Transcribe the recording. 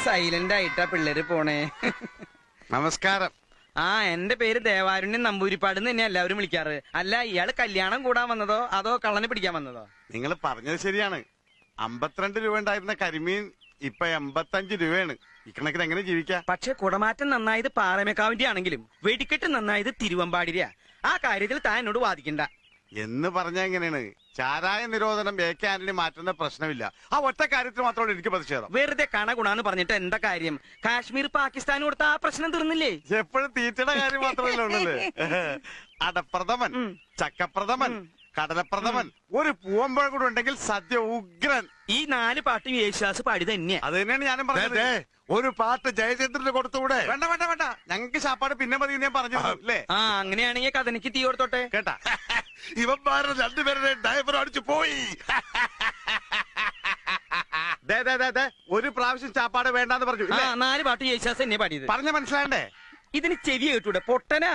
Silent ആയിട്ടാ പിള്ളേര് പോണേ. നമസ്കാരം. ആ, എന്റെ പേര് ദേവാരുണ്യൻ നമ്പൂരിപ്പാട് തന്നെ എല്ലാവരും വിളിക്കാറ്. അല്ല, ഇയാള് കല്യാണം കൂടാൻ വന്നതോ അതോ കള്ളനെ പിടിക്കാൻ വന്നതോ? നിങ്ങൾ പറഞ്ഞത് ശരിയാണ്. 52 രൂപ ഉണ്ടായിരുന്ന കരിമീൻ ഇപ്പൊ 85 രൂപയാണ്. ഇക്കണക്കിന് എങ്ങനെ ജീവിക്കാം? പക്ഷെ കുടമാറ്റം നന്നായത് പാറമേക്കാവിന്റെ ആണെങ്കിലും വെടിക്കെട്ട് നന്നായത് തിരുവമ്പാടിരിയാ. ആ കാര്യത്തിൽ താൻ എന്നോട് വാദിക്കണ്ട. എന്ന് പറഞ്ഞ എങ്ങനെയാണ്? ചാരായ നിരോധനം AK ആന്റണി മാറ്റുന്ന പ്രശ്നമില്ല. ആ ഒറ്റ കാര്യത്തിൽ മാത്രമാണ് എനിക്ക് പ്രതിഷേധം. വെറുതെ കണഗുണാന്ന് പറഞ്ഞിട്ട് എന്താ കാര്യം? കാശ്മീർ പാകിസ്ഥാൻ കൊടുത്ത ആ പ്രശ്നം തീർന്നില്ലേ? എപ്പോഴും തീറ്റയുടെ കാര്യം മാത്രമല്ലേ ഉള്ളല്ലേ? അടപ്രഥമൻ, ചക്കപ്രഥമൻ, കടലപ്രഥമൻ, ഒരു പൂവമ്പഴം കൂടെ ഉണ്ടെങ്കിൽ സദ്യ ഉഗ്രൻ. ഈ 4 പാട്ടും യേശുദാസ് പാടി തന്നെയാ. അത് തന്നെയാണ് ഞാനും പറഞ്ഞത്. ഒരു പാട്ട് ജയചന്ദ്രന് കൊടുത്തുകൂടെ? വേണ്ട വേണ്ട വേണ്ട, ഞങ്ങൾക്ക് ശാപ്പാട് പിന്നെ മതി ഞാൻ പറഞ്ഞു അല്ലേ? ആ, അങ്ങനെയാണെങ്കിൽ കഥനിക്ക് തീ കൊടുത്തോട്ടെ കേട്ടാ. ഇവന്മാരുടെ രണ്ടുപേരുടെ ഡ്രൈവർ അടിച്ചു പോയി. ഒരു പ്രാവശ്യം ചാപ്പാട് വേണ്ടാന്ന് പറഞ്ഞു. ആ, 4 പാട്ട് യേശുദാസ് എന്നെ പാടിയത്. പറഞ്ഞ മനസ്സിലാണ്ടേ? ഇതിന് ചെവി കേട്ടൂടെ? പൊട്ടനാ.